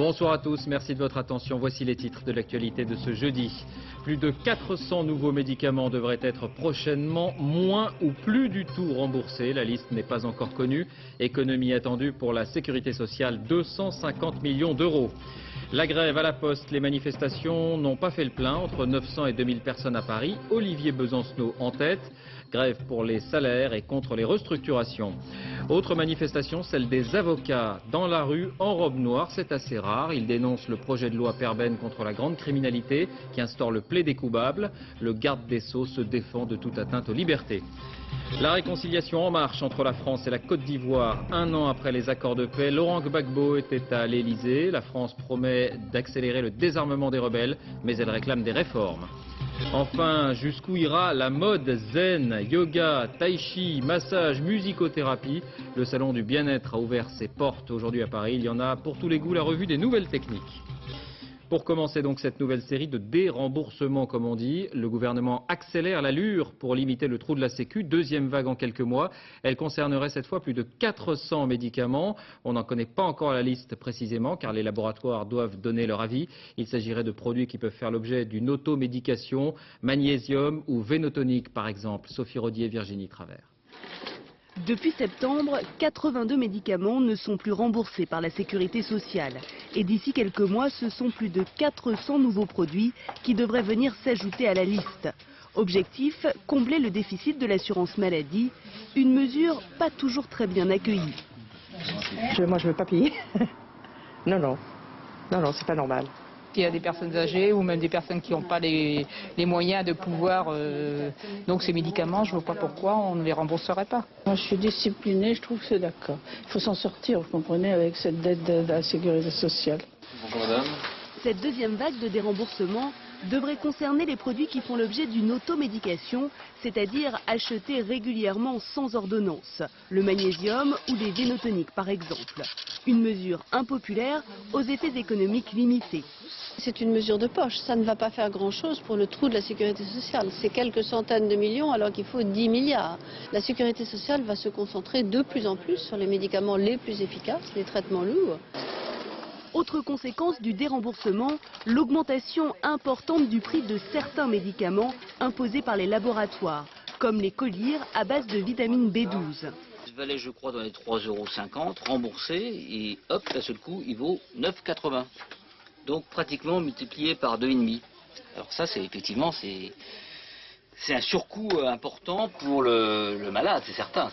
Bonsoir à tous, merci de votre attention. Voici les titres de l'actualité de ce jeudi. Plus de 400 nouveaux médicaments devraient être prochainement moins ou plus du tout remboursés. La liste n'est pas encore connue. Économie attendue pour la sécurité sociale, 250 millions d'euros. La grève à la Poste, les manifestations n'ont pas fait le plein, entre 900 et 2000 personnes à Paris. Olivier Besancenot en tête. Grève pour les salaires et contre les restructurations. Autre manifestation, celle des avocats dans la rue en robe noire. C'est assez rare. Ils dénoncent le projet de loi Perben contre la grande criminalité qui instaure le plaidé coupable. Le garde des Sceaux se défend de toute atteinte aux libertés. La réconciliation en marche entre la France et la Côte d'Ivoire. Un an après les accords de paix, Laurent Gbagbo était à l'Elysée. La France promet d'accélérer le désarmement des rebelles, mais elle réclame des réformes. Enfin, jusqu'où ira la mode zen, yoga, tai chi, massage, musicothérapie? Le salon du bien-être a ouvert ses portes aujourd'hui à Paris. Il y en a pour tous les goûts, la revue des nouvelles techniques. Pour commencer donc cette nouvelle série de déremboursements, comme on dit, le gouvernement accélère l'allure pour limiter le trou de la Sécu. Deuxième vague en quelques mois. Elle concernerait cette fois plus de 400 médicaments. On n'en connaît pas encore la liste précisément car les laboratoires doivent donner leur avis. Il s'agirait de produits qui peuvent faire l'objet d'une automédication, magnésium ou vénotonique par exemple. Sophie Rodier, Virginie Travers. Depuis septembre, 82 médicaments ne sont plus remboursés par la sécurité sociale. Et d'ici quelques mois, ce sont plus de 400 nouveaux produits qui devraient venir s'ajouter à la liste. Objectif, combler le déficit de l'assurance maladie, une mesure pas toujours très bien accueillie. Moi, je ne veux pas payer. Non, c'est pas normal. Il y a des personnes âgées ou même des personnes qui n'ont pas les moyens de pouvoir... donc ces médicaments, je ne vois pas pourquoi on ne les rembourserait pas. Moi je suis disciplinée, je trouve que c'est d'accord. Il faut s'en sortir, vous comprenez, avec cette dette de la sécurité sociale. Bonjour madame. Cette deuxième vague de déremboursement devrait concerner les produits qui font l'objet d'une automédication, c'est-à-dire achetés régulièrement sans ordonnance, le magnésium ou les vénotoniques par exemple. Une mesure impopulaire aux effets économiques limités. C'est une mesure de poche, ça ne va pas faire grand-chose pour le trou de la sécurité sociale. C'est quelques centaines de millions alors qu'il faut 10 milliards. La sécurité sociale va se concentrer de plus en plus sur les médicaments les plus efficaces, les traitements lourds. Autre conséquence du déremboursement, l'augmentation importante du prix de certains médicaments imposés par les laboratoires, comme les collyres à base de vitamine B12. Il valait, je crois, dans les 3,50 € remboursé et hop, d'un seul coup, il vaut 9,80 €. Donc pratiquement multiplié par 2,5. Alors ça, c'est effectivement, c'est un surcoût important pour le malade, c'est certain.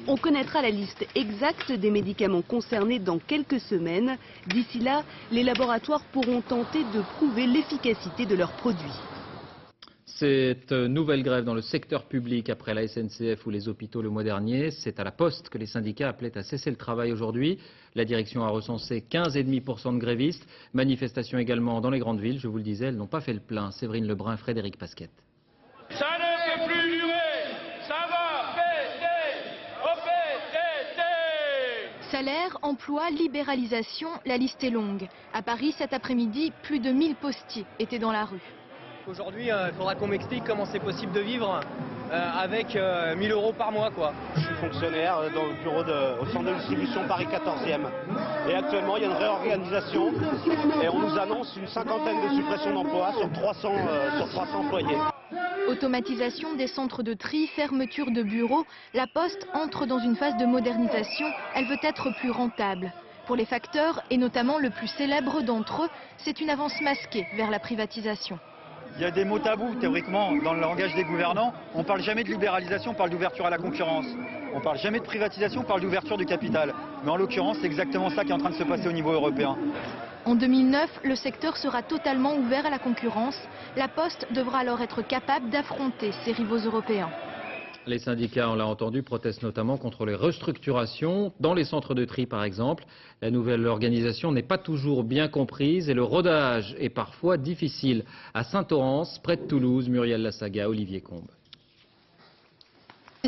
On connaîtra la liste exacte des médicaments concernés dans quelques semaines. D'ici là, les laboratoires pourront tenter de prouver l'efficacité de leurs produits. Cette nouvelle grève dans le secteur public après la SNCF ou les hôpitaux le mois dernier, c'est à la Poste que les syndicats appelaient à cesser le travail aujourd'hui. La direction a recensé 15,5% de grévistes. Manifestations également dans les grandes villes, je vous le disais, elles n'ont pas fait le plein. Séverine Lebrun, Frédéric Pasquette. Ça ne peut plus durer, ça va péter, Salaire, emploi, libéralisation, la liste est longue. À Paris, cet après-midi, plus de 1000 postiers étaient dans la rue. Aujourd'hui, il faudra qu'on m'explique comment c'est possible de vivre avec 1000 € par mois, quoi. Je suis fonctionnaire dans le bureau au centre de distribution Paris 14e. Et actuellement, il y a une réorganisation et on nous annonce une cinquantaine de suppressions d'emplois sur 300 employés. Automatisation des centres de tri, fermeture de bureaux, la Poste entre dans une phase de modernisation. Elle veut être plus rentable. Pour les facteurs, et notamment le plus célèbre d'entre eux, c'est une avance masquée vers la privatisation. Il y a des mots tabous, théoriquement, dans le langage des gouvernants. On ne parle jamais de libéralisation, on parle d'ouverture à la concurrence. On ne parle jamais de privatisation, on parle d'ouverture du capital. Mais en l'occurrence, c'est exactement ça qui est en train de se passer au niveau européen. En 2009, le secteur sera totalement ouvert à la concurrence. La Poste devra alors être capable d'affronter ses rivaux européens. Les syndicats, on l'a entendu, protestent notamment contre les restructurations dans les centres de tri par exemple. La nouvelle organisation n'est pas toujours bien comprise et le rodage est parfois difficile. À Saint-Orens, près de Toulouse, Muriel Lassaga, Olivier Combe.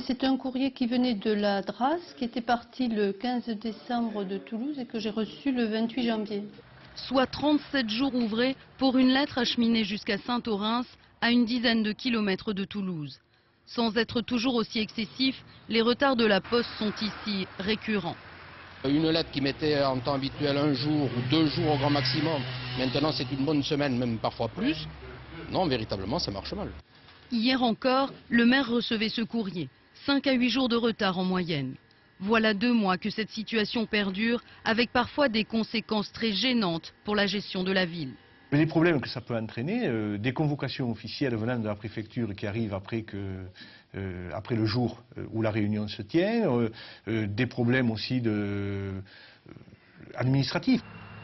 C'est un courrier qui venait de la DRAS, qui était parti le 15 décembre de Toulouse et que j'ai reçu le 28 janvier. Soit 37 jours ouvrés pour une lettre acheminée jusqu'à Saint-Orens, à une dizaine de kilomètres de Toulouse. Sans être toujours aussi excessifs, les retards de la Poste sont ici récurrents. Une lettre qui mettait en temps habituel 1 jour ou 2 jours au grand maximum, maintenant c'est une bonne semaine, même parfois plus. Non, véritablement, ça marche mal. Hier encore, le maire recevait ce courrier. 5 à 8 jours de retard en moyenne. Voilà 2 mois que cette situation perdure, avec parfois des conséquences très gênantes pour la gestion de la ville. Les problèmes que ça peut entraîner, des convocations officielles venant de la préfecture qui arrivent après le jour où la réunion se tient, des problèmes aussi administratifs.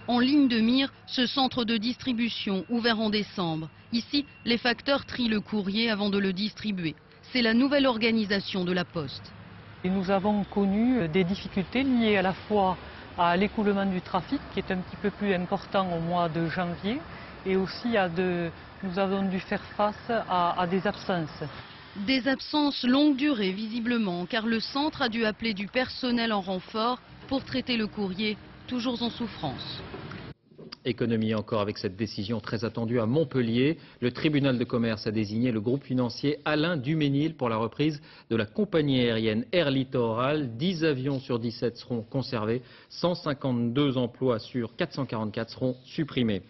En ligne de mire, ce centre de distribution ouvert en décembre. Ici, les facteurs trient le courrier avant de le distribuer. C'est la nouvelle organisation de la Poste. Et nous avons connu des difficultés liées à la fois à l'écoulement du trafic, qui est un petit peu plus important au mois de janvier, et aussi nous avons dû faire face à des absences. Des absences longue durée, visiblement, car le centre a dû appeler du personnel en renfort pour traiter le courrier, toujours en souffrance. Économie encore avec cette décision très attendue à Montpellier. Le tribunal de commerce a désigné le groupe financier Alain Duménil pour la reprise de la compagnie aérienne Air Littoral. 10 avions sur 17 seront conservés, 152 emplois sur 444 seront supprimés.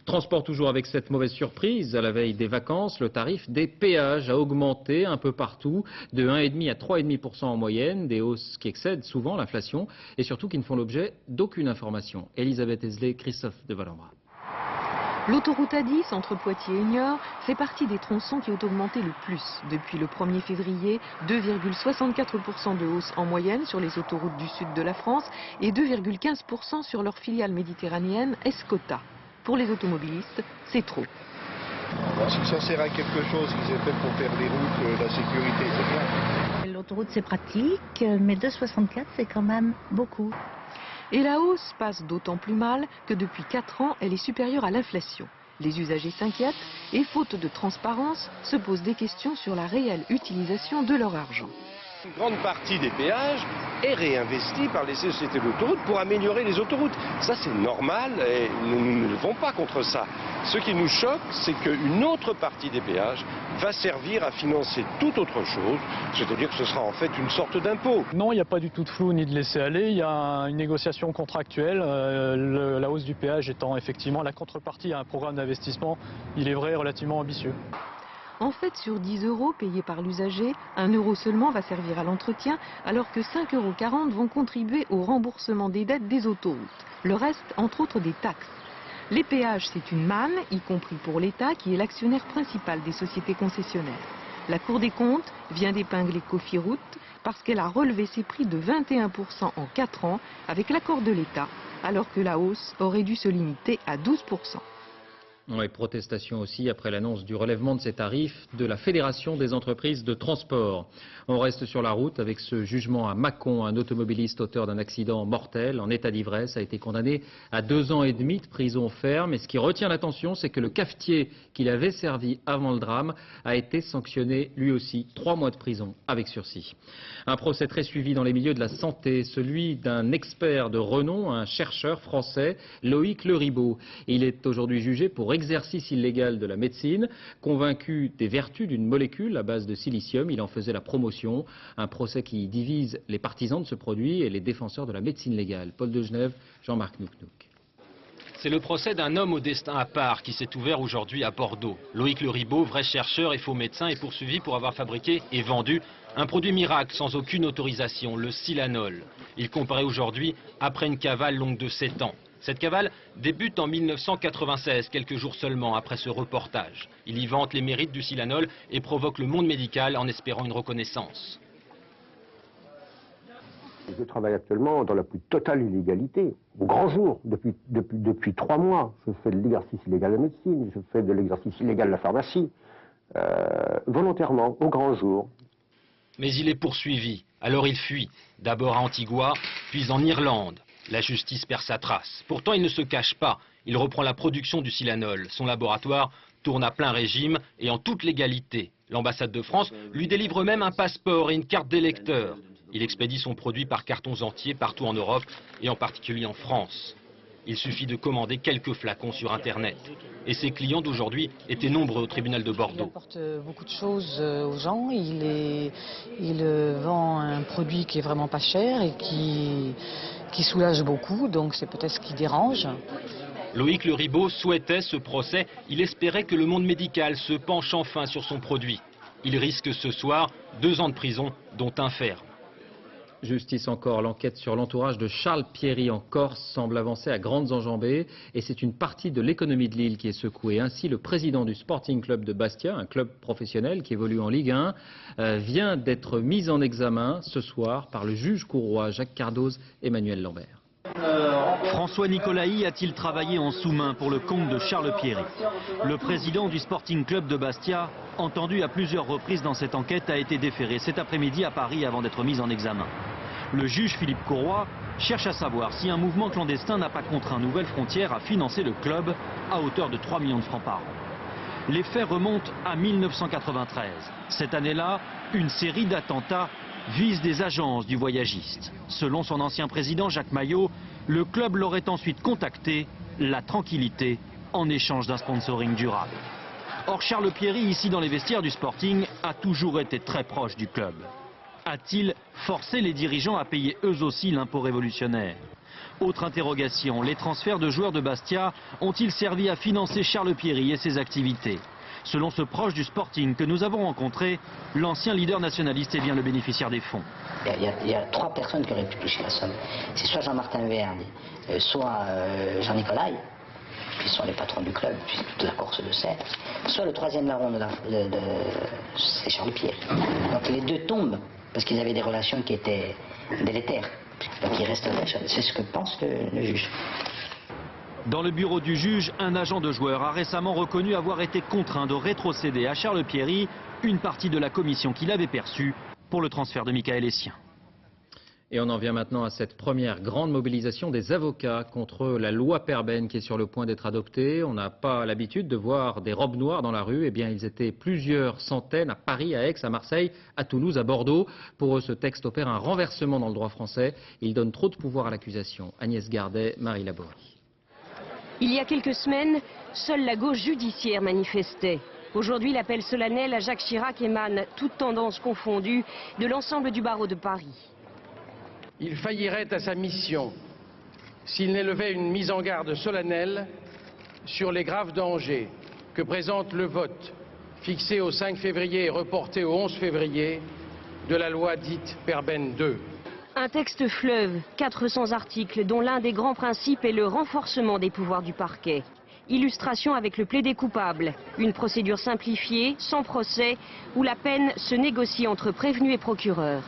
Transport toujours avec cette mauvaise surprise. À la veille des vacances, le tarif des péages a augmenté un peu partout, de 1,5 à 3,5% en moyenne, des hausses qui excèdent souvent l'inflation et surtout qui ne font l'objet d'aucune information. Elisabeth Esley, Christophe de Valambra. L'autoroute A10 entre Poitiers et Niort fait partie des tronçons qui ont augmenté le plus. Depuis le 1er février, 2,64% de hausse en moyenne sur les autoroutes du sud de la France et 2,15% sur leur filiale méditerranéenne Escota. Pour les automobilistes, c'est trop. Si ça sert à quelque chose, qu'ils aient fait pour faire des routes, la sécurité, c'est bien. L'autoroute c'est pratique, mais 2,64 c'est quand même beaucoup. Et la hausse passe d'autant plus mal que depuis 4 ans, elle est supérieure à l'inflation. Les usagers s'inquiètent et, faute de transparence, se posent des questions sur la réelle utilisation de leur argent. Une grande partie des péages est réinvestie par les sociétés d'autoroutes pour améliorer les autoroutes. Ça, c'est normal et nous ne levons pas contre ça. Ce qui nous choque, c'est qu'une autre partie des péages va servir à financer toute autre chose, c'est-à-dire que ce sera en fait une sorte d'impôt. Non, il n'y a pas du tout de flou ni de laisser-aller, il y a une négociation contractuelle, la hausse du péage étant effectivement la contrepartie à un programme d'investissement, il est vrai, relativement ambitieux. En fait, sur 10 € payés par l'usager, 1 € seulement va servir à l'entretien, alors que 5,40 € vont contribuer au remboursement des dettes des autoroutes. Le reste, entre autres, des taxes. Les péages, c'est une manne, y compris pour l'État, qui est l'actionnaire principal des sociétés concessionnaires. La Cour des comptes vient d'épingler Cofiroute parce qu'elle a relevé ses prix de 21% en 4 ans avec l'accord de l'État, alors que la hausse aurait dû se limiter à 12%. Et protestation aussi après l'annonce du relèvement de ces tarifs de la Fédération des entreprises de transport. On reste sur la route avec ce jugement à Mâcon. Un automobiliste auteur d'un accident mortel en état d'ivresse a été condamné à 2 ans et demi de prison ferme. Et ce qui retient l'attention, c'est que le cafetier qu'il avait servi avant le drame a été sanctionné lui aussi 3 mois de prison avec sursis. Un procès très suivi dans les milieux de la santé, celui d'un expert de renom, un chercheur français, Loïc Leribaud. Il est aujourd'hui jugé pour exercice illégal de la médecine. Convaincu des vertus d'une molécule à base de silicium, il en faisait la promotion. Un procès qui divise les partisans de ce produit et les défenseurs de la médecine légale. Paul de Genève, Jean-Marc Nouknouk. C'est le procès d'un homme au destin à part qui s'est ouvert aujourd'hui à Bordeaux. Loïc Leribaud, vrai chercheur et faux médecin, est poursuivi pour avoir fabriqué et vendu un produit miracle sans aucune autorisation, le Silanol. Il comparaît aujourd'hui après une cavale longue de 7 ans. Cette cavale débute en 1996, quelques jours seulement après ce reportage. Il y vante les mérites du Silanol et provoque le monde médical en espérant une reconnaissance. Je travaille actuellement dans la plus totale illégalité, au grand jour, depuis 3 mois. Je fais de l'exercice illégal de la médecine, je fais de l'exercice illégal de la pharmacie, volontairement, au grand jour. Mais il est poursuivi, alors il fuit, d'abord à Antigua, puis en Irlande. La justice perd sa trace. Pourtant, il ne se cache pas. Il reprend la production du Silanol. Son laboratoire tourne à plein régime et en toute légalité. L'ambassade de France lui délivre même un passeport et une carte d'électeur. Il expédie son produit par cartons entiers partout en Europe et en particulier en France. Il suffit de commander quelques flacons sur Internet. Et ses clients d'aujourd'hui étaient nombreux au tribunal de Bordeaux. Il apporte beaucoup de choses aux gens. Il vend un produit qui est vraiment pas cher et qui soulage beaucoup, donc c'est peut-être ce qui dérange. Loïc Le Ribot souhaitait ce procès. Il espérait que le monde médical se penche enfin sur son produit. Il risque ce soir 2 ans de prison, dont 1 ferme. Justice encore, l'enquête sur l'entourage de Charles Pieri en Corse semble avancer à grandes enjambées et c'est une partie de l'économie de l'île qui est secouée. Ainsi, le président du Sporting Club de Bastia, un club professionnel qui évolue en Ligue 1, vient d'être mis en examen ce soir par le juge courois Jacques Cardoz, Emmanuel Lambert. François Nicolaï a-t-il travaillé en sous-main pour le compte de Charles Pieri? Le président du Sporting Club de Bastia, entendu à plusieurs reprises dans cette enquête, a été déféré cet après-midi à Paris avant d'être mis en examen. Le juge Philippe Courois cherche à savoir si un mouvement clandestin n'a pas contraint Nouvelle Frontière à financer le club à hauteur de 3 millions de francs par an. Les faits remontent à 1993. Cette année-là, une série d'attentats vise des agences du voyagiste. Selon son ancien président Jacques Maillot, le club l'aurait ensuite contacté, la tranquillité, en échange d'un sponsoring durable. Or, Charles Pieri, ici dans les vestiaires du Sporting, a toujours été très proche du club. A-t-il forcé les dirigeants à payer eux aussi l'impôt révolutionnaire? Autre interrogation, les transferts de joueurs de Bastia ont-ils servi à financer Charles Pieri et ses activités? Selon ce proche du Sporting que nous avons rencontré, l'ancien leader nationaliste est bien le bénéficiaire des fonds. Il y a 3 personnes qui auraient pu toucher la somme. C'est soit Jean-Martin Vergne, soit Jean-Nicolas, qui sont les patrons du club, puis toute la Corse de Serre, soit le 3e larron c'est Charles Pieri. Donc les 2 tombent parce qu'ils avaient des relations qui étaient délétères. Donc il reste, c'est ce que pense le juge. Dans le bureau du juge, un agent de joueur a récemment reconnu avoir été contraint de rétrocéder à Charles Pieri une partie de la commission qu'il avait perçue pour le transfert de Michael Essien. Et on en vient maintenant à cette première grande mobilisation des avocats contre la loi Perben qui est sur le point d'être adoptée. On n'a pas l'habitude de voir des robes noires dans la rue. Eh bien, ils étaient plusieurs centaines à Paris, à Aix, à Marseille, à Toulouse, à Bordeaux. Pour eux, ce texte opère un renversement dans le droit français. Il donne trop de pouvoir à l'accusation. Agnès Gardet, Marie Laborie. Il y a quelques semaines, seule la gauche judiciaire manifestait. Aujourd'hui, l'appel solennel à Jacques Chirac émane, toutes tendances confondues, de l'ensemble du barreau de Paris. Il faillirait à sa mission s'il n'élevait une mise en garde solennelle sur les graves dangers que présente le vote fixé au 5 février et reporté au 11 février de la loi dite Perben 2. Un texte fleuve, 400 articles, dont l'un des grands principes est le renforcement des pouvoirs du parquet. Illustration avec le plaidé coupable, une procédure simplifiée, sans procès, où la peine se négocie entre prévenu et procureur.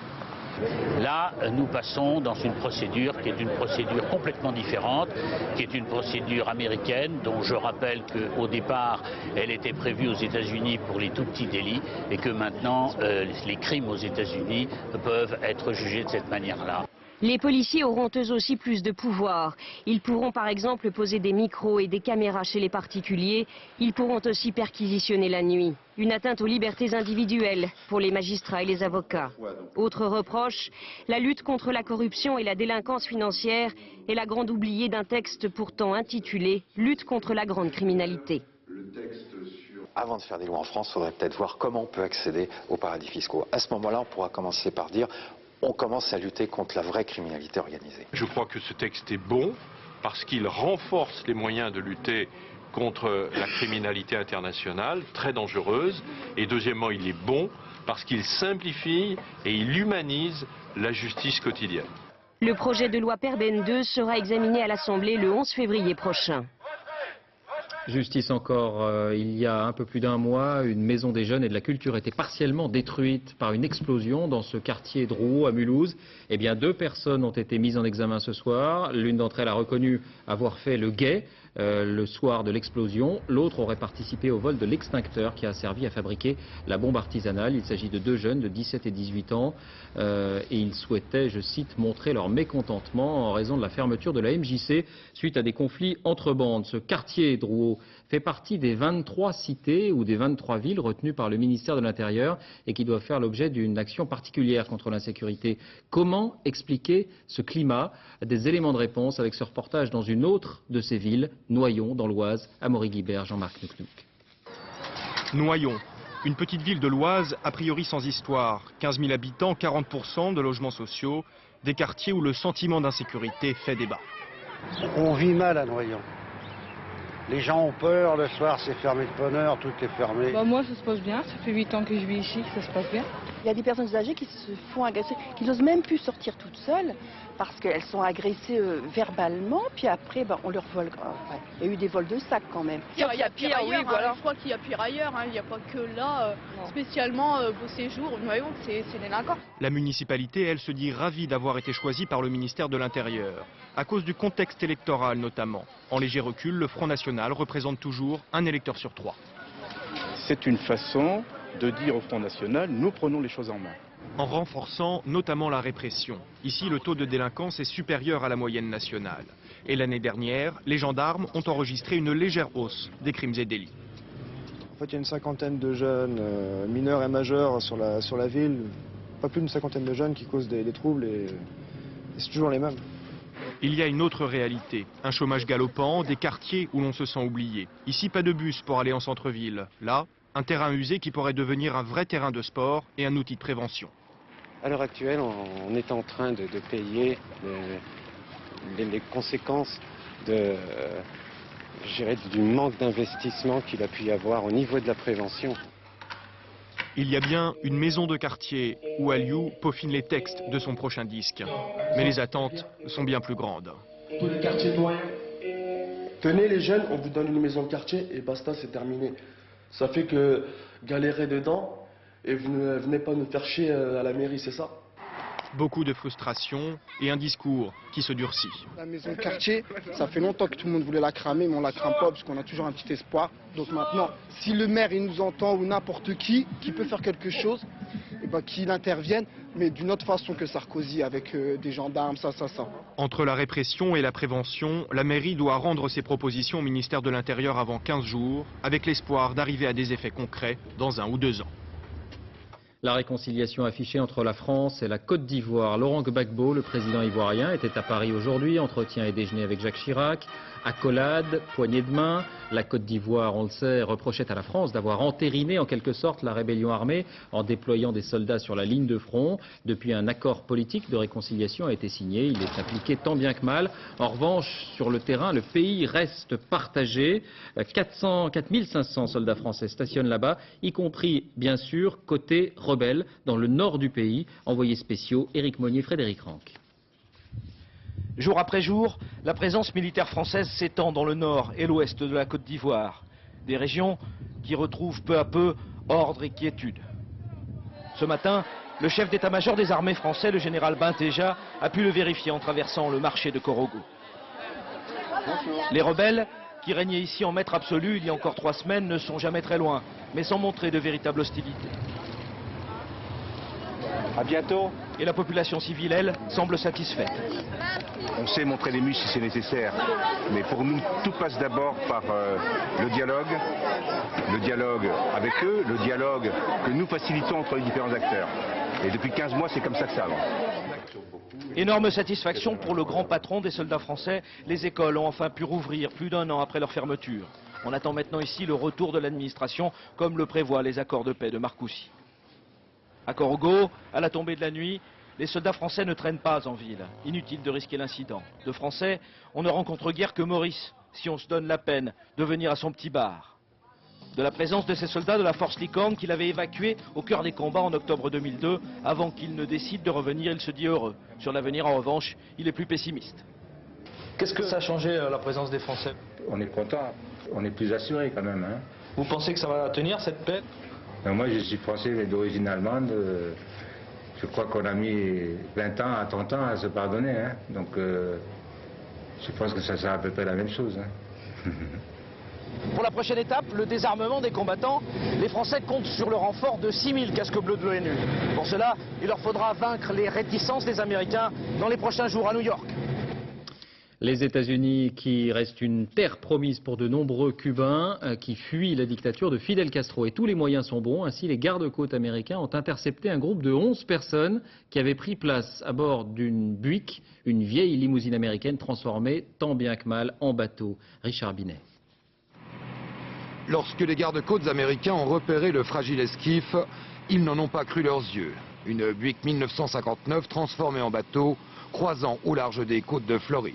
Là, nous passons dans une procédure qui est une procédure complètement différente, qui est une procédure américaine, dont je rappelle qu'au départ, elle était prévue aux États-Unis pour les tout petits délits, et que maintenant, les crimes aux États-Unis peuvent être jugés de cette manière-là. Les policiers auront eux aussi plus de pouvoir. Ils pourront par exemple poser des micros et des caméras chez les particuliers. Ils pourront aussi perquisitionner la nuit. Une atteinte aux libertés individuelles pour les magistrats et les avocats. Autre reproche, la lutte contre la corruption et la délinquance financière est la grande oubliée d'un texte pourtant intitulé « Lutte contre la grande criminalité ». Avant de faire des lois en France, il faudrait peut-être voir comment on peut accéder aux paradis fiscaux. À ce moment-là, on pourra commencer par dire on commence à lutter contre la vraie criminalité organisée. Je crois que ce texte est bon parce qu'il renforce les moyens de lutter contre la criminalité internationale, très dangereuse. Et deuxièmement, il est bon parce qu'il simplifie et il humanise la justice quotidienne. Le projet de loi Perben 2 sera examiné à l'Assemblée le 11 février prochain. Justice encore, il y a un peu plus d'un mois, une maison des jeunes et de la culture était partiellement détruite par une explosion dans ce quartier de Rouault à Mulhouse. Eh bien, 2 personnes ont été mises en examen ce soir. L'une d'entre elles a reconnu avoir fait le guet le soir de l'explosion. L'autre aurait participé au vol de l'extincteur qui a servi à fabriquer la bombe artisanale. Il s'agit de 2 jeunes de 17 et 18 ans et ils souhaitaient, je cite, montrer leur mécontentement en raison de la fermeture de la MJC suite à des conflits entre bandes. Ce quartier de Rouault fait partie des 23 cités ou des 23 villes retenues par le ministère de l'Intérieur et qui doivent faire l'objet d'une action particulière contre l'insécurité. Comment expliquer ce climat? Des éléments de réponse avec ce reportage dans une autre de ces villes, Noyon, dans l'Oise, Amaury-Guibert, Jean-Marc Nucnuc. Noyon, une petite ville de l'Oise, a priori sans histoire. 15 000 habitants, 40% de logements sociaux, Des quartiers où le sentiment d'insécurité fait débat. On vit mal à Noyon. Les gens ont peur, le soir c'est fermé de bonne heure, tout est fermé. Moi ça se passe bien, ça fait 8 ans que je vis ici, ça se passe bien. Il y a des personnes âgées qui se font agresser, qui n'osent même plus sortir toutes seules parce qu'elles sont agressées verbalement, puis après on leur vole. Il y a eu des vols de sacs quand même. Il y a pire ailleurs, oui, voilà. Je crois qu'il y a pire ailleurs, il n'y a pas que là, spécialement vos séjours, nous voyons que c'est délinquant. La municipalité, elle, se dit ravie d'avoir été choisie par le ministère de l'Intérieur, à cause du contexte électoral notamment. En léger recul, le Front National représente toujours un électeur sur 3. C'est une façon de dire au Front National, nous prenons les choses en main. En renforçant notamment la répression. Ici, le taux de délinquance est supérieur à la moyenne nationale. Et l'année dernière, les gendarmes ont enregistré une légère hausse des crimes et délits. En fait, il y a une cinquantaine de jeunes, mineurs et majeurs, sur la ville. Pas plus d'une cinquantaine de jeunes qui causent des troubles et c'est toujours les mêmes. Il y a une autre réalité, un chômage galopant, des quartiers où l'on se sent oublié. Ici, pas de bus pour aller en centre-ville. Là, un terrain usé qui pourrait devenir un vrai terrain de sport et un outil de prévention. À l'heure actuelle, on est en train de payer les conséquences du manque d'investissement qu'il a pu y avoir au niveau de la prévention. Il y a bien une maison de quartier où Aliou peaufine les textes de son prochain disque. Mais les attentes sont bien plus grandes. Tous les quartiers doyens. Tenez les jeunes, on vous donne une maison de quartier et basta, c'est terminé. Ça fait que galérer dedans et vous ne venez pas nous faire chier à la mairie, c'est ça? Beaucoup de frustration et un discours qui se durcit. La maison de quartier, ça fait longtemps que tout le monde voulait la cramer, mais on la crame pas parce qu'on a toujours un petit espoir. Donc maintenant, si le maire il nous entend ou n'importe qui peut faire quelque chose, et ben, qu'il intervienne, mais d'une autre façon que Sarkozy, avec des gendarmes, ça. Entre la répression et la prévention, la mairie doit rendre ses propositions au ministère de l'Intérieur avant 15 jours, avec l'espoir d'arriver à des effets concrets dans 1 ou 2 ans. La réconciliation affichée entre la France et la Côte d'Ivoire. Laurent Gbagbo, le président ivoirien, était à Paris aujourd'hui, entretien et déjeuner avec Jacques Chirac, accolade, poignée de main. La Côte d'Ivoire, on le sait, reprochait à la France d'avoir entériné en quelque sorte la rébellion armée en déployant des soldats sur la ligne de front. Depuis, un accord politique de réconciliation a été signé. Il est appliqué tant bien que mal. En revanche, sur le terrain, le pays reste partagé. 4500 soldats français stationnent là-bas, y compris, bien sûr, côté rebelles dans le nord du pays. Envoyés spéciaux, Éric Monnier, Frédéric Ranck. Jour après jour, la présence militaire française s'étend dans le nord et l'ouest de la Côte d'Ivoire. Des régions qui retrouvent peu à peu ordre et quiétude. Ce matin, le chef d'état-major des armées français, le général Bintéja, a pu le vérifier en traversant le marché de Korogo. Les rebelles, qui régnaient ici en maître absolu il y a encore 3 semaines, ne sont jamais très loin, mais sans montrer de véritable hostilité. À bientôt. Et la population civile, elle, semble satisfaite. On sait montrer les muscles si c'est nécessaire, mais pour nous, tout passe d'abord par le dialogue avec eux, le dialogue que nous facilitons entre les différents acteurs. Et depuis 15 mois, c'est comme ça que ça avance. Énorme satisfaction pour le grand patron des soldats français. Les écoles ont enfin pu rouvrir plus d'1 an après leur fermeture. On attend maintenant ici le retour de l'administration, comme le prévoient les accords de paix de Marcoussis. À Korogo, à la tombée de la nuit, les soldats français ne traînent pas en ville. Inutile de risquer l'incident. De Français, on ne rencontre guère que Maurice, si on se donne la peine de venir à son petit bar. De la présence de ces soldats de la force Licorne qu'il avait évacués au cœur des combats en octobre 2002, avant qu'il ne décide de revenir, il se dit heureux. Sur l'avenir, en revanche, il est plus pessimiste. Qu'est-ce que ça a changé, la présence des Français? On est content, on est plus assuré quand même. Hein. Vous pensez que ça va tenir, cette paix? Moi, je suis français mais d'origine allemande. Je crois qu'on a mis 20 ans à 30 ans à se pardonner. Hein. Donc, je pense que ça sera à peu près la même chose. Hein. Pour la prochaine étape, le désarmement des combattants, les Français comptent sur le renfort de 6000 casques bleus de l'ONU. Pour cela, il leur faudra vaincre les réticences des Américains dans les prochains jours à New York. Les États-Unis qui restent une terre promise pour de nombreux Cubains qui fuient la dictature de Fidel Castro. Et tous les moyens sont bons. Ainsi, les gardes-côtes américains ont intercepté un groupe de 11 personnes qui avaient pris place à bord d'une Buick, une vieille limousine américaine transformée tant bien que mal en bateau. Richard Binet. Lorsque les gardes-côtes américains ont repéré le fragile esquif, ils n'en ont pas cru leurs yeux. Une Buick 1959 transformée en bateau, croisant au large des côtes de Floride.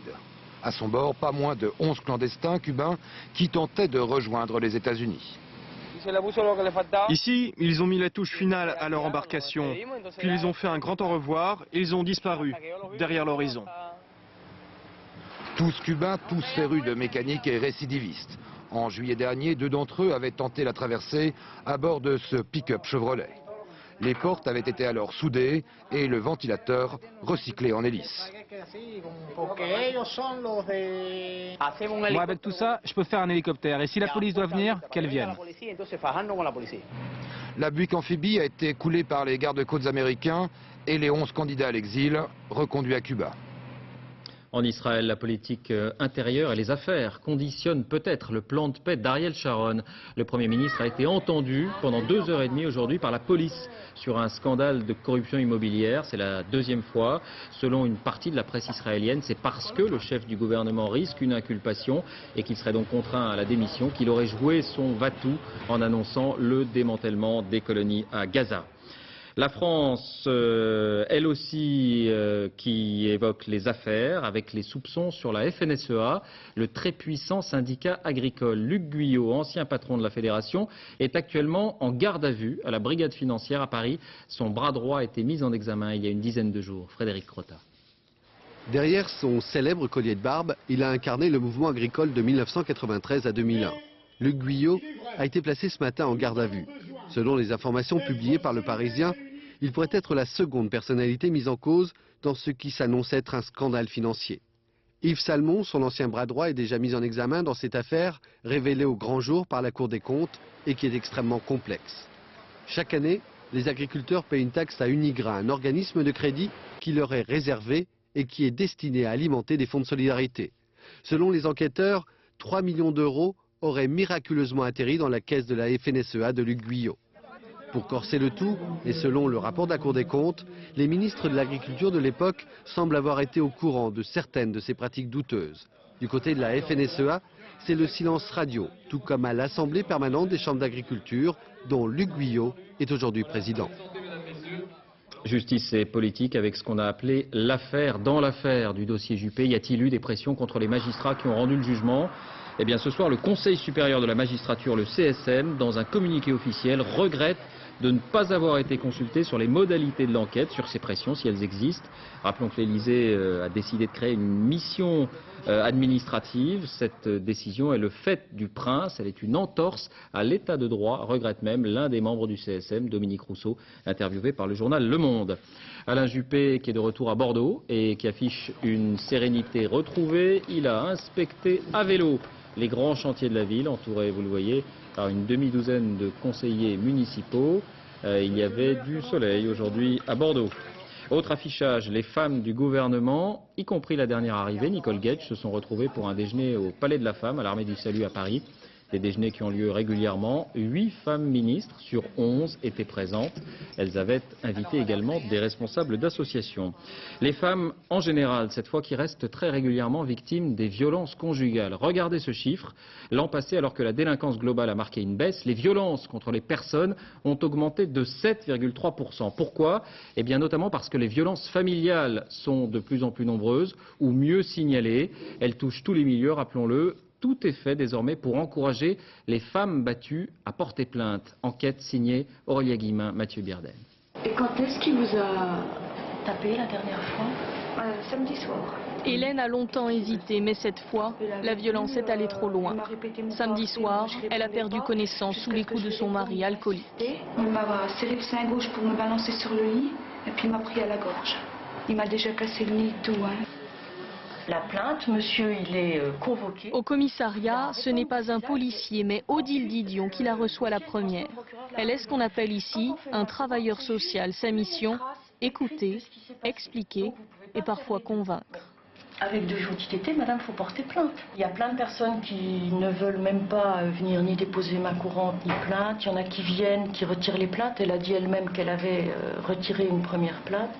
À son bord, pas moins de 11 clandestins cubains qui tentaient de rejoindre les États-Unis. Ici, ils ont mis la touche finale à leur embarcation, puis ils ont fait un grand au revoir et ils ont disparu derrière l'horizon. Tous cubains, tous férus de mécanique et récidivistes. En juillet dernier, 2 d'entre eux avaient tenté la traversée à bord de ce pick-up Chevrolet. Les portes avaient été alors soudées et le ventilateur recyclé en hélice. Moi, avec tout ça, je peux faire un hélicoptère. Et si la police doit venir, qu'elle vienne. La Buick amphibie a été coulée par les gardes-côtes américains et les 11 candidats à l'exil reconduits à Cuba. En Israël, la politique intérieure et les affaires conditionnent peut-être le plan de paix d'Ariel Sharon. Le Premier ministre a été entendu pendant 2h30 aujourd'hui par la police sur un scandale de corruption immobilière. C'est la 2e fois. Selon une partie de la presse israélienne, c'est parce que le chef du gouvernement risque une inculpation et qu'il serait donc contraint à la démission qu'il aurait joué son va-tout en annonçant le démantèlement des colonies à Gaza. La France, elle aussi, qui évoque les affaires avec les soupçons sur la FNSEA, le très puissant syndicat agricole. Luc Guyot, ancien patron de la fédération, est actuellement en garde à vue à la brigade financière à Paris. Son bras droit a été mis en examen il y a une dizaine de jours. Frédéric Crotta. Derrière son célèbre collier de barbe, il a incarné le mouvement agricole de 1993 à 2001. Luc Guyot a été placé ce matin en garde à vue. Selon les informations publiées par Le Parisien, il pourrait être la seconde personnalité mise en cause dans ce qui s'annonce être un scandale financier. Yves Salmon, son ancien bras droit, est déjà mis en examen dans cette affaire révélée au grand jour par la Cour des comptes et qui est extrêmement complexe. Chaque année, les agriculteurs paient une taxe à Unigra, un organisme de crédit qui leur est réservé et qui est destiné à alimenter des fonds de solidarité. Selon les enquêteurs, 3 millions d'euros auraient miraculeusement atterri dans la caisse de la FNSEA de Luc Guyot. Pour corser le tout, et selon le rapport de la Cour des comptes, les ministres de l'Agriculture de l'époque semblent avoir été au courant de certaines de ces pratiques douteuses. Du côté de la FNSEA, c'est le silence radio, tout comme à l'Assemblée permanente des chambres d'agriculture, dont Luc Guyot est aujourd'hui président. Justice et politique avec ce qu'on a appelé l'affaire dans l'affaire du dossier Juppé. Y a-t-il eu des pressions contre les magistrats qui ont rendu le jugement ? Eh bien ce soir, le Conseil supérieur de la magistrature, le CSM, dans un communiqué officiel, regrette de ne pas avoir été consulté sur les modalités de l'enquête, sur ces pressions, si elles existent. Rappelons que l'Élysée a décidé de créer une mission administrative. Cette décision est le fait du prince, elle est une entorse à l'état de droit, regrette même l'un des membres du CSM, Dominique Rousseau, interviewé par le journal Le Monde. Alain Juppé, qui est de retour à Bordeaux et qui affiche une sérénité retrouvée, il a inspecté à vélo les grands chantiers de la ville, entourés, vous le voyez, par une demi-douzaine de conseillers municipaux. Il y avait du soleil aujourd'hui à Bordeaux. Autre affichage, les femmes du gouvernement, y compris la dernière arrivée, Nicole Guedj, se sont retrouvées pour un déjeuner au Palais de la Femme, à l'Armée du Salut à Paris. Des déjeuners qui ont lieu régulièrement. 8 femmes ministres sur 11 étaient présentes. Elles avaient invité également des responsables d'associations. Les femmes, en général, cette fois, qui restent très régulièrement victimes des violences conjugales. Regardez ce chiffre. L'an passé, alors que la délinquance globale a marqué une baisse, les violences contre les personnes ont augmenté de 7,3%. Pourquoi ? Eh bien, notamment parce que les violences familiales sont de plus en plus nombreuses ou mieux signalées. Elles touchent tous les milieux, rappelons-le. Tout est fait désormais pour encourager les femmes battues à porter plainte. Enquête signée Aurélia Guillemin, Mathieu Bierdel. Et quand est-ce qu'il vous a tapé la dernière fois? Samedi soir. Hélène a longtemps hésité, mais cette fois, la violence est allée trop loin. Samedi soir, elle a perdu connaissance sous les coups de son mari alcoolique. Il m'a serré le sein gauche pour me balancer sur le lit, et puis il m'a pris à la gorge. Il m'a déjà cassé le nez et tout. La plainte, monsieur, il est convoqué. Au commissariat, ce n'est pas un policier, mais Odile Didion qui la reçoit la première. Elle est ce qu'on appelle ici un travailleur social. Sa mission, écouter, expliquer et parfois convaincre. Avec 2 jours d'ITT, madame, il faut porter plainte. Il y a plein de personnes qui ne veulent même pas venir ni déposer main courante ni plainte. Il y en a qui viennent, qui retirent les plaintes. Elle a dit elle-même qu'elle avait retiré une première plainte.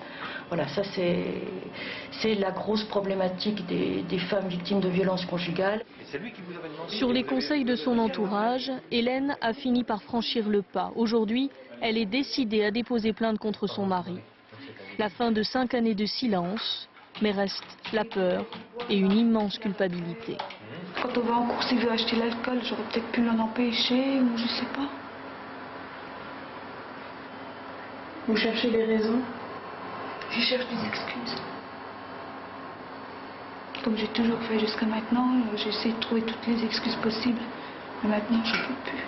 Voilà, ça c'est la grosse problématique des femmes victimes de violences conjugales. Sur les conseils de son entourage, Hélène a fini par franchir le pas. Aujourd'hui, Elle est décidée à déposer plainte contre son mari. La fin de 5 années de silence, mais reste la peur et une immense culpabilité. Quand on va en course, il veut acheter l'alcool, j'aurais peut-être pu l'en empêcher ou je sais pas. Vous cherchez des raisons? Je cherche des excuses. Comme j'ai toujours fait jusqu'à maintenant, j'essaie de trouver toutes les excuses possibles. Mais maintenant, je ne peux plus.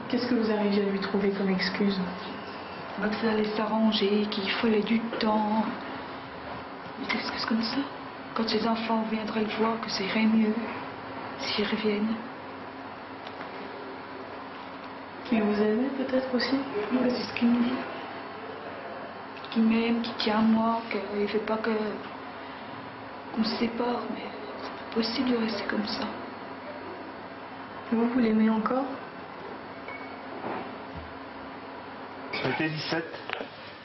Qu'est-ce que vous arrivez à lui trouver comme excuse? Que ça allait s'arranger, qu'il fallait du temps. Des excuses comme ça. Quand ses enfants viendraient le voir, que ça irait mieux s'ils reviennent. Qu'il vous aimait peut-être aussi? Oui, c'est ce qu'il me dit. Qu'il m'aime, qu'il tient à moi, qu'il ne fait pas qu'on se sépare, mais c'est pas possible de rester comme ça. Vous l'aimez encore? C'était 17.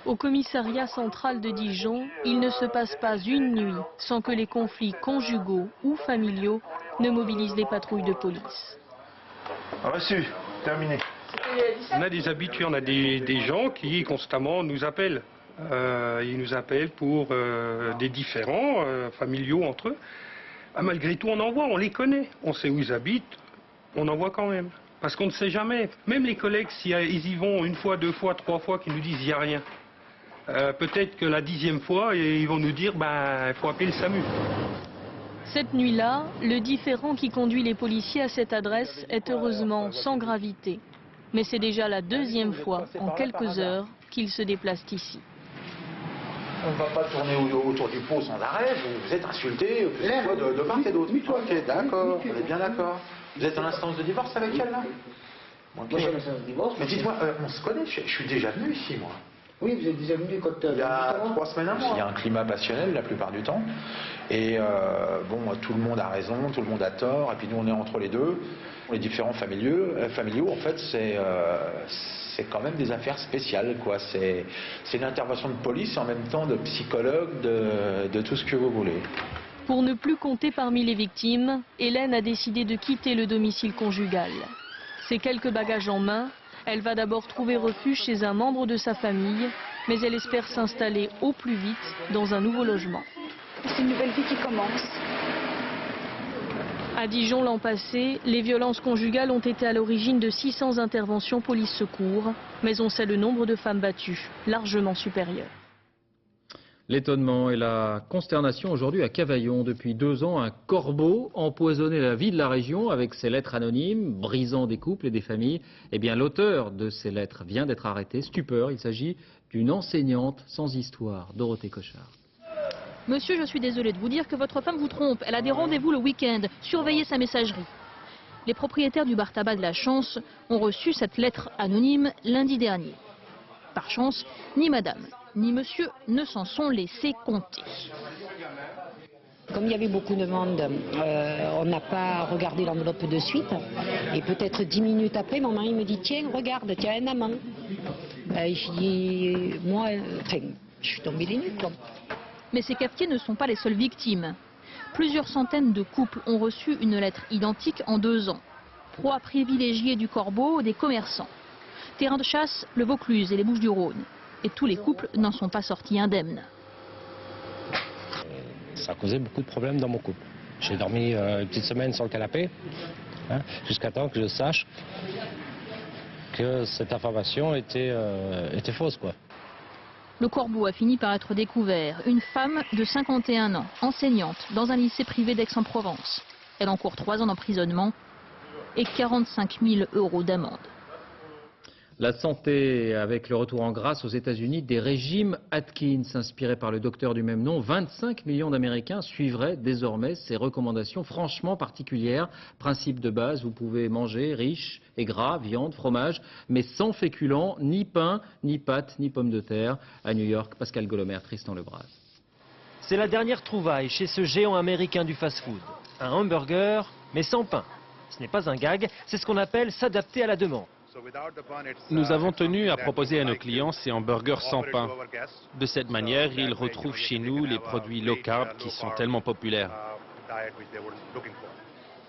Au commissariat central de Dijon, il ne se passe pas une nuit sans que les conflits conjugaux ou familiaux ne mobilisent les patrouilles de police. Reçu, terminé. On a des habitués, on a des gens qui constamment nous appellent. Ils nous appellent pour des différends familiaux entre eux. Ah, malgré tout, on envoie, on les connaît. On sait où ils habitent, on envoie quand même. Parce qu'on ne sait jamais. Même les collègues, si ils y vont une fois, 2 fois, 3 fois, qui nous disent il n'y a rien. Peut-être que la 10e fois, ils vont nous dire il faut appeler le SAMU. Cette nuit-là, le différend qui conduit les policiers à cette adresse est heureusement sans gravité. Mais c'est déjà la 2e fois en quelques heures qu'ils se déplacent ici. On ne va pas tourner autour du pot sans arrêt, vous êtes insulté de part et d'autre. Ok, d'accord, on est bien d'accord. Vous êtes en instance de divorce avec elle, là? Moi, je suis en instance de divorce. Mais dites-moi, on se connaît, je suis déjà venu ici, moi. Oui, vous êtes déjà venu quand... Il y a 3 semaines avant. Il y a un climat passionnel la plupart du temps. Et tout le monde a raison, tout le monde a tort. Et puis nous, on est entre les deux. Les différents familiaux en fait, c'est quand même des affaires spéciales, quoi. C'est une intervention de police et en même temps de psychologue, de tout ce que vous voulez. Pour ne plus compter parmi les victimes, Hélène a décidé de quitter le domicile conjugal. Ses quelques bagages en main, elle va d'abord trouver refuge chez un membre de sa famille, mais elle espère s'installer au plus vite dans un nouveau logement. C'est une nouvelle vie qui commence. À Dijon l'an passé, les violences conjugales ont été à l'origine de 600 interventions police-secours, mais on sait le nombre de femmes battues, largement supérieur. L'étonnement et la consternation aujourd'hui à Cavaillon. Depuis 2 ans, un corbeau empoisonnait la vie de la région avec ses lettres anonymes, brisant des couples et des familles. Eh bien, l'auteur de ces lettres vient d'être arrêté. Stupeur, il s'agit d'une enseignante sans histoire, Dorothée Cochard. Monsieur, je suis désolée de vous dire que votre femme vous trompe. Elle a des rendez-vous le week-end. Surveillez sa messagerie. Les propriétaires du bar tabac de la Chance ont reçu cette lettre anonyme lundi dernier. Par chance, ni madame, ni monsieur ne s'en sont laissés compter. Comme il y avait beaucoup de monde, on n'a pas regardé l'enveloppe de suite. Et peut-être 10 minutes après, mon mari me dit « Tiens, regarde, tu as un amant ». Je dis « Moi, je suis tombée des nues, quoi ». Mais ces cafetiers ne sont pas les seules victimes. Plusieurs centaines de couples ont reçu une lettre identique en 2 ans. Proie privilégiée du corbeau, des commerçants. Terrain de chasse, le Vaucluse et les Bouches-du-Rhône. Et tous les couples n'en sont pas sortis indemnes. Ça a causé beaucoup de problèmes dans mon couple. J'ai dormi une petite semaine sur le canapé, jusqu'à temps que je sache que cette information était fausse, quoi. Le corbeau a fini par être découvert. Une femme de 51 ans, enseignante dans un lycée privé d'Aix-en-Provence. Elle encourt 3 ans d'emprisonnement et 45 000 € d'amende. La santé avec le retour en grâce aux États-Unis des régimes Atkins. Inspirés par le docteur du même nom, 25 millions d'Américains suivraient désormais ces recommandations franchement particulières. Principe de base, vous pouvez manger riche et gras, viande, fromage, mais sans féculents, ni pain, ni pâtes, ni pommes de terre. À New York, Pascal Golomer, Tristan Lebras. C'est la dernière trouvaille chez ce géant américain du fast-food. Un hamburger, mais sans pain. Ce n'est pas un gag, c'est ce qu'on appelle s'adapter à la demande. Nous avons tenu à proposer à nos clients ces hamburgers sans pain. De cette manière, ils retrouvent chez nous les produits low carb qui sont tellement populaires.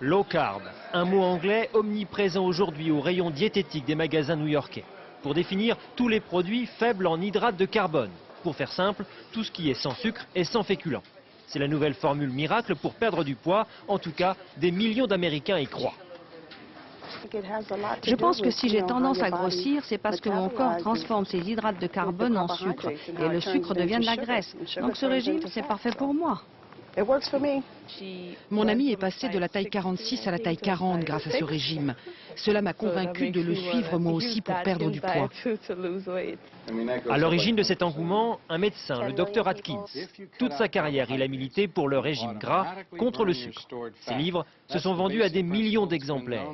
Low carb, un mot anglais omniprésent aujourd'hui au rayon diététique des magasins new-yorkais, pour définir tous les produits faibles en hydrates de carbone. Pour faire simple, tout ce qui est sans sucre et sans féculents. C'est la nouvelle formule miracle pour perdre du poids, en tout cas des millions d'Américains y croient. Je pense que si j'ai tendance à grossir, c'est parce que mon corps transforme ces hydrates de carbone en sucre. Et le sucre devient de la graisse. Donc ce régime, c'est parfait pour moi. Mon ami est passé de la taille 46 à la taille 40 grâce à ce régime. Cela m'a convaincu de le suivre moi aussi pour perdre du poids. À l'origine de cet engouement, un médecin, le Dr Atkins. Toute sa carrière, il a milité pour le régime gras contre le sucre. Ses livres se sont vendus à des millions d'exemplaires.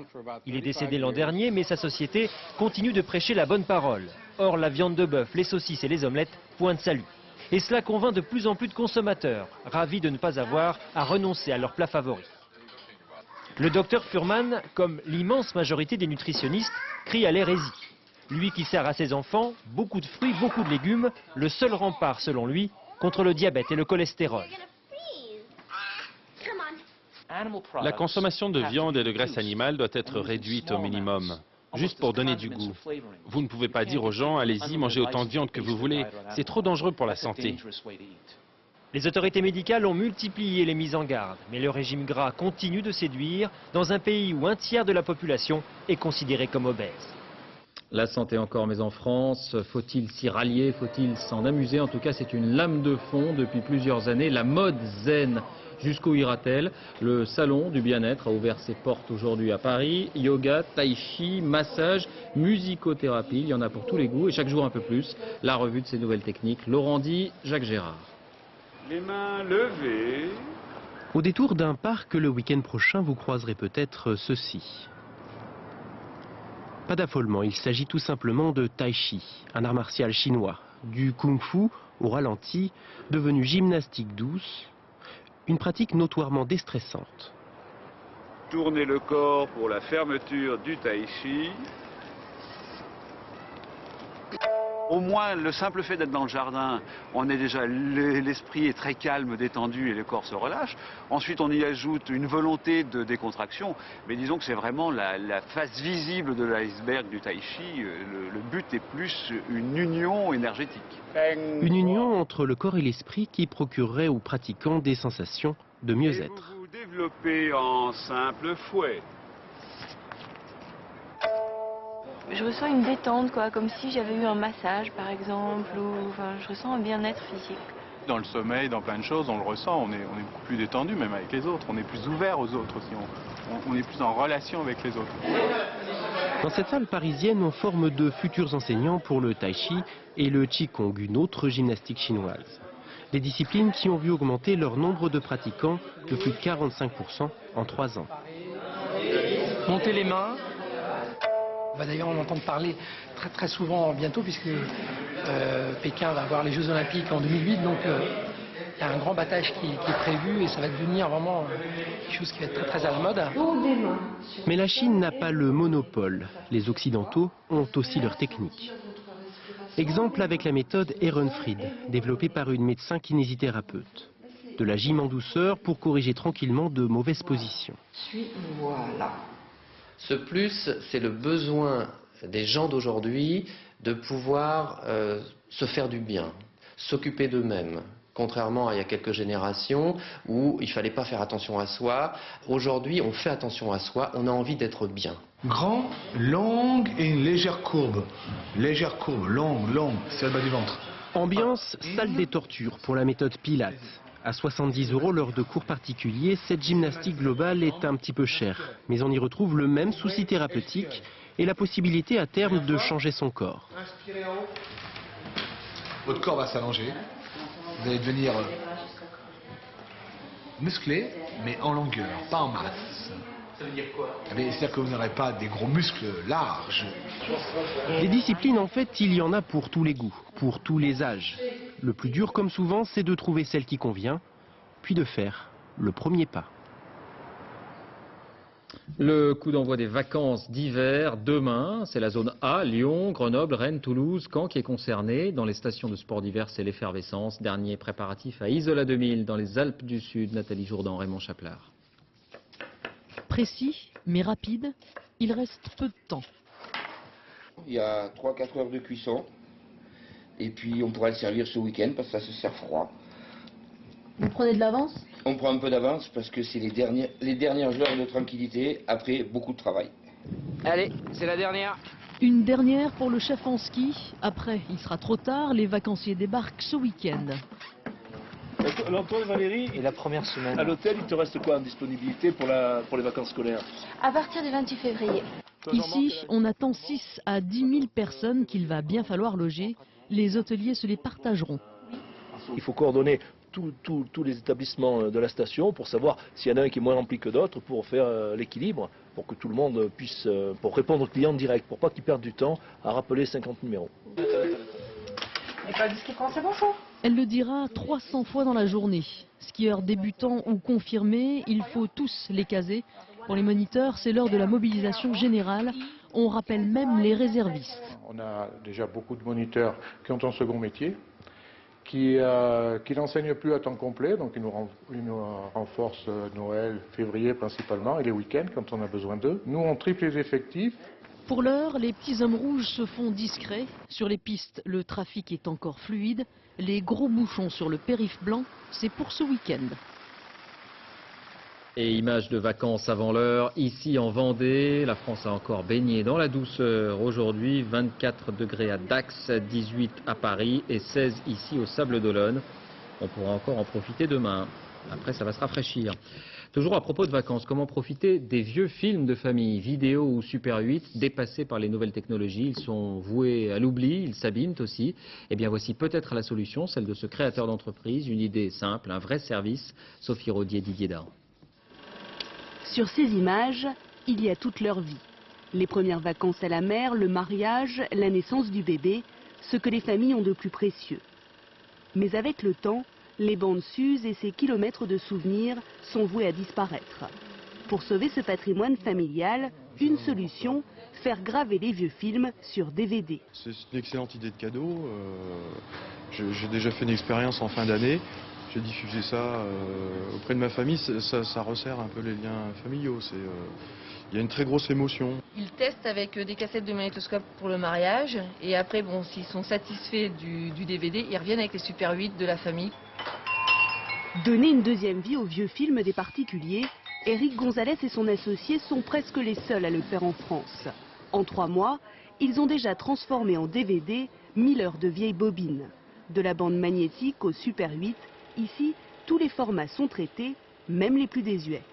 Il est décédé l'an dernier, mais sa société continue de prêcher la bonne parole. Or, la viande de bœuf, les saucisses et les omelettes pointent salut. Et cela convainc de plus en plus de consommateurs, ravis de ne pas avoir à renoncer à leur plat favori. Le docteur Fuhrman, comme l'immense majorité des nutritionnistes, crie à l'hérésie. Lui qui sert à ses enfants beaucoup de fruits, beaucoup de légumes, le seul rempart selon lui contre le diabète et le cholestérol. La consommation de viande et de graisse animale doit être réduite au minimum, juste pour donner du goût. Vous ne pouvez pas dire aux gens, allez-y, mangez autant de viande que vous voulez. C'est trop dangereux pour la santé. Les autorités médicales ont multiplié les mises en garde, mais le régime gras continue de séduire dans un pays où un tiers de la population est considéré comme obèse. La santé encore, mais en France, faut-il s'y rallier, faut-il s'en amuser? En tout cas, c'est une lame de fond depuis plusieurs années. La mode zen, jusqu'où ira-t-elle? Le salon du bien-être a ouvert ses portes aujourd'hui à Paris. Yoga, tai chi, massage, musicothérapie, il y en a pour tous les goûts et chaque jour un peu plus. La revue de ces nouvelles techniques. Laurent Di, Jacques Gérard. Les mains levées. Au détour d'un parc le week-end prochain, vous croiserez peut-être ceci. Pas d'affolement, il s'agit tout simplement de tai chi, un art martial chinois, du kung-fu au ralenti, devenu gymnastique douce, une pratique notoirement déstressante. Tournez le corps pour la fermeture du tai chi. Au moins, le simple fait d'être dans le jardin, on est déjà, l'esprit est très calme, détendu et le corps se relâche. Ensuite, on y ajoute une volonté de décontraction. Mais disons que c'est vraiment la face visible de l'iceberg du tai chi. Le but est plus une union énergétique. Une union entre le corps et l'esprit qui procurerait aux pratiquants des sensations de mieux-être. Vous développez en simple fouet. Je ressens une détente, quoi, comme si j'avais eu un massage, par exemple, ou enfin, je ressens un bien-être physique. Dans le sommeil, dans plein de choses, on le ressent, on est beaucoup plus détendu même avec les autres, on est plus ouvert aux autres aussi, on est plus en relation avec les autres. Dans cette salle parisienne, on forme de futurs enseignants pour le tai chi et le qigong, une autre gymnastique chinoise. Des disciplines qui ont vu augmenter leur nombre de pratiquants de plus de 45% en 3 ans. Montez les mains. On va d'ailleurs en entendre parler très souvent bientôt puisque Pékin va avoir les Jeux Olympiques en 2008, donc il y a un grand battage qui est prévu et ça va devenir vraiment quelque chose qui va être très à la mode. Mais la Chine n'a pas le monopole. Les Occidentaux ont aussi leur technique. Exemple avec la méthode Ehrenfried, développée par une médecin kinésithérapeute. De la gym en douceur pour corriger tranquillement de mauvaises positions. Voilà. Ce plus, c'est le besoin des gens d'aujourd'hui de pouvoir se faire du bien, s'occuper d'eux-mêmes. Contrairement à il y a quelques générations où il ne fallait pas faire attention à soi. Aujourd'hui, on fait attention à soi, on a envie d'être bien. Grand, longue et une légère courbe. Légère courbe, longue, c'est le bas du ventre. Ambiance, salle des tortures pour la méthode Pilates. À 70 € l'heure de cours particulier, cette gymnastique globale est un petit peu chère. Mais on y retrouve le même souci thérapeutique et la possibilité à terme de changer son corps. Inspirez en haut. Votre corps va s'allonger. Vous allez devenir musclé, mais en longueur, pas en masse. Ça veut dire quoi? C'est-à-dire que vous n'aurez pas des gros muscles larges. Les disciplines, en fait, il y en a pour tous les goûts, pour tous les âges. Le plus dur, comme souvent, c'est de trouver celle qui convient, puis de faire le premier pas. Le coup d'envoi des vacances d'hiver, demain, c'est la zone A, Lyon, Grenoble, Rennes, Toulouse, Caen qui est concernée. Dans les stations de sport d'hiver, c'est l'effervescence. Dernier préparatif à Isola 2000, dans les Alpes du Sud. Nathalie Jourdan, Raymond Chaplard. Précis, mais rapide, il reste peu de temps. Il y a 3-4 heures de cuisson. Et puis on pourra le servir ce week-end parce que ça se sert froid. Vous prenez de l'avance? On prend un peu d'avance parce que c'est les dernières heures de tranquillité après beaucoup de travail. Allez, c'est la dernière. Une dernière pour le chef en ski. Après, il sera trop tard, les vacanciers débarquent ce week-end. Alors toi Valérie, et la première semaine à l'hôtel, il te reste quoi en disponibilité pour les vacances scolaires? À partir du 28 février. Ici, on attend 6 à 10 000 personnes qu'il va bien falloir loger. Les hôteliers se les partageront. Il faut coordonner tous les établissements de la station pour savoir s'il y en a un qui est moins rempli que d'autres pour faire l'équilibre, pour que tout le monde puisse, pour répondre aux clients direct, pour pas qu'ils perdent du temps à rappeler 50 numéros. Et pas le ski français, bonjour. Elle le dira 300 fois dans la journée. Skieurs débutants ou confirmés, il faut tous les caser. Pour les moniteurs, c'est l'heure de la mobilisation générale. On rappelle même les réservistes. On a déjà beaucoup de moniteurs qui ont un second métier, qui n'enseignent plus à temps complet, donc ils nous renforcent Noël, février principalement, et les week-ends quand on a besoin d'eux. Nous, on triple les effectifs. Pour l'heure, les petits hommes rouges se font discrets. Sur les pistes, le trafic est encore fluide. Les gros bouchons sur le périph' blanc, c'est pour ce week-end. Et images de vacances avant l'heure, ici en Vendée, la France a encore baigné dans la douceur aujourd'hui, 24 degrés à Dax, 18 à Paris et 16 ici au Sable d'Olonne. On pourra encore en profiter demain, après ça va se rafraîchir. Toujours à propos de vacances, comment profiter des vieux films de famille, vidéo ou Super 8, dépassés par les nouvelles technologies, ils sont voués à l'oubli, ils s'abîment aussi. Eh bien voici peut-être la solution, celle de ce créateur d'entreprise, une idée simple, un vrai service. Sophie Rodier, Didier Dahan. Sur ces images, il y a toute leur vie. Les premières vacances à la mer, le mariage, la naissance du bébé, ce que les familles ont de plus précieux. Mais avec le temps, les bandes s'usent et ces kilomètres de souvenirs sont voués à disparaître. Pour sauver ce patrimoine familial, une solution, faire graver les vieux films sur DVD. C'est une excellente idée de cadeau. J'ai déjà fait une expérience en fin d'année. J'ai diffusé ça auprès de ma famille, ça resserre un peu les liens familiaux. Il y a une très grosse émotion. Ils testent avec des cassettes de magnétoscope pour le mariage et après, bon, s'ils sont satisfaits du DVD, ils reviennent avec les Super 8 de la famille. Donner une deuxième vie aux vieux films des particuliers, Eric Gonzalez et son associé sont presque les seuls à le faire en France. En 3 mois, ils ont déjà transformé en DVD 1000 heures de vieilles bobines. De la bande magnétique au Super 8, ici, tous les formats sont traités, même les plus désuets.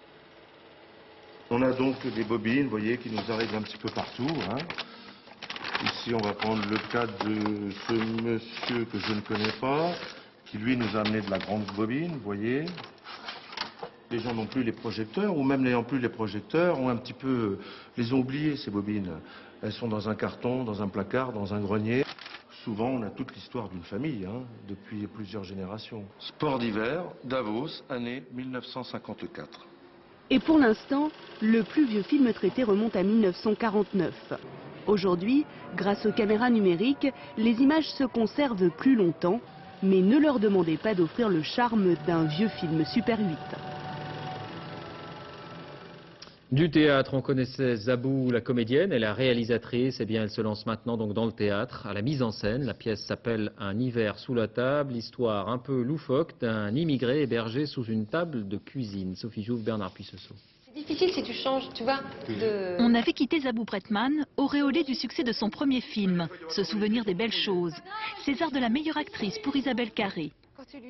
On a donc des bobines, vous voyez, qui nous arrivent un petit peu partout. Hein. Ici, on va prendre le cas de ce monsieur que je ne connais pas, qui lui nous a amené de la grande bobine, vous voyez. Les gens n'ont plus les projecteurs, ou même n'ayant plus les projecteurs, ont un petit peu, les ont oubliées ces bobines. Elles sont dans un carton, dans un placard, dans un grenier. Souvent, on a toute l'histoire d'une famille, hein, depuis plusieurs générations. Sport d'hiver, Davos, année 1954. Et pour l'instant, le plus vieux film traité remonte à 1949. Aujourd'hui, grâce aux caméras numériques, les images se conservent plus longtemps, mais ne leur demandez pas d'offrir le charme d'un vieux film Super 8. Du théâtre, on connaissait Zabou, la comédienne et la réalisatrice. Eh bien, elle se lance maintenant donc dans le théâtre, à la mise en scène. La pièce s'appelle Un hiver sous la table, histoire un peu loufoque d'un immigré hébergé sous une table de cuisine. Sophie Jouve, Bernard Puissesseau. C'est difficile si tu changes, tu vois, de... On avait quitté Zabou Bretman, auréolé du succès de son premier film, Se souvenir des belles choses. César de la meilleure actrice pour Isabelle Carré.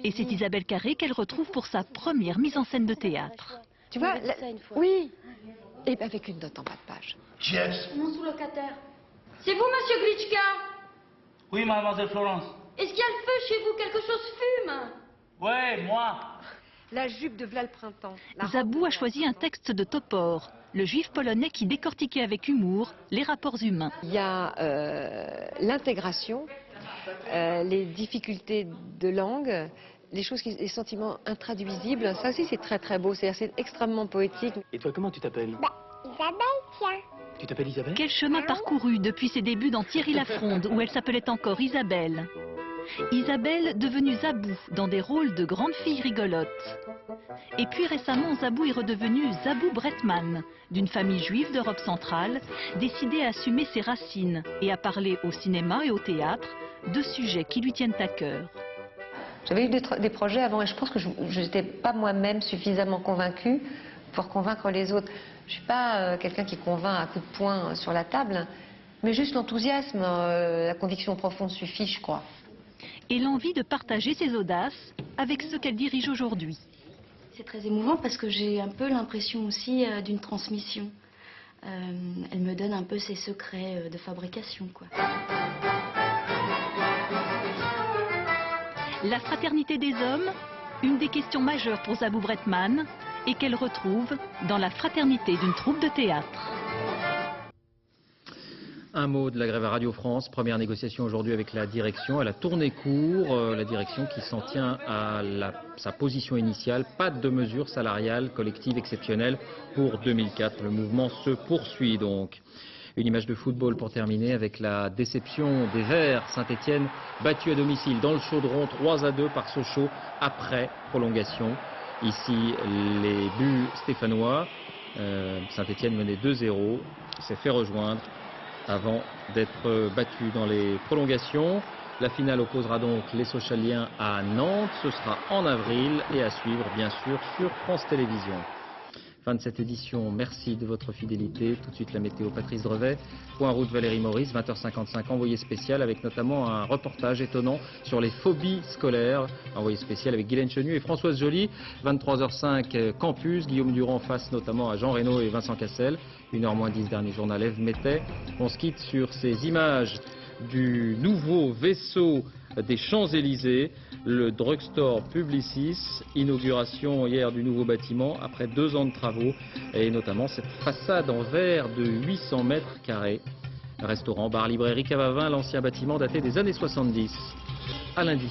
Et c'est Isabelle Carré qu'elle retrouve pour sa première mise en scène de théâtre. Tu vois, oui, et avec une note en bas de page. Yes. Mon sous-locataire. C'est vous, monsieur Glitchka? Oui, mademoiselle Florence. Est-ce qu'il y a le feu chez vous? Quelque chose fume? Ouais, moi. La jupe de V'là le printemps. Zabou a choisi un texte de Topor, le juif polonais qui décortiquait avec humour les rapports humains. Il y a l'intégration, les difficultés de langue, les sentiments intraduisibles. Ça aussi, c'est très très beau, c'est extrêmement poétique. Et toi, comment tu t'appelles? Isabelle, tiens. Tu t'appelles Isabelle? Quel chemin parcouru depuis ses débuts dans Thierry Lafronde, où elle s'appelait encore Isabelle. Isabelle devenue Zabou dans des rôles de grande fille rigolote. Et puis récemment, Zabou est redevenue Zabou Bretman, d'une famille juive d'Europe centrale, décidée à assumer ses racines et à parler au cinéma et au théâtre de sujets qui lui tiennent à cœur. J'avais eu des projets avant et je pense que je n'étais pas moi-même suffisamment convaincue pour convaincre les autres. Je ne suis pas quelqu'un qui convainc à coups de poing sur la table, mais juste l'enthousiasme, la conviction profonde suffit, je crois. Et l'envie de partager ses audaces avec ceux qu'elle dirige aujourd'hui. C'est très émouvant parce que j'ai un peu l'impression aussi d'une transmission. Elle me donne un peu ses secrets de fabrication, quoi. La fraternité des hommes, une des questions majeures pour Zabou Bretman, et qu'elle retrouve dans la fraternité d'une troupe de théâtre. Un mot de la grève à Radio France. Première négociation aujourd'hui avec la direction. Elle a tourné court. La direction qui s'en tient à sa position initiale. Pas de mesures salariales collectives exceptionnelles pour 2004. Le mouvement se poursuit donc. Une image de football pour terminer avec la déception des Verts. Saint-Etienne battu à domicile dans le Chaudron 3-2 par Sochaux après prolongation. Ici les buts stéphanois. Saint-Etienne menait 2-0. S'est fait rejoindre avant d'être battu dans les prolongations. La finale opposera donc les Sochaliens à Nantes. Ce sera en avril et à suivre bien sûr sur France Télévisions. Fin de cette édition, merci de votre fidélité. Tout de suite la météo, Patrice Drevet. Point route Valérie Maurice, 20h55, envoyé spécial avec notamment un reportage étonnant sur les phobies scolaires. Envoyé spécial avec Guylaine Chenu et Françoise Joly. 23h05, campus. Guillaume Durand face notamment à Jean Reynaud et Vincent Cassel. 1h-10, dernier journal Ève Mettet. On se quitte sur ces images du nouveau vaisseau des Champs-Élysées, le drugstore Publicis, inauguration hier du nouveau bâtiment après 2 ans de travaux et notamment cette façade en verre de 800 mètres carrés. Restaurant, bar, librairie, cave à vin, l'ancien bâtiment daté des années 70. À lundi.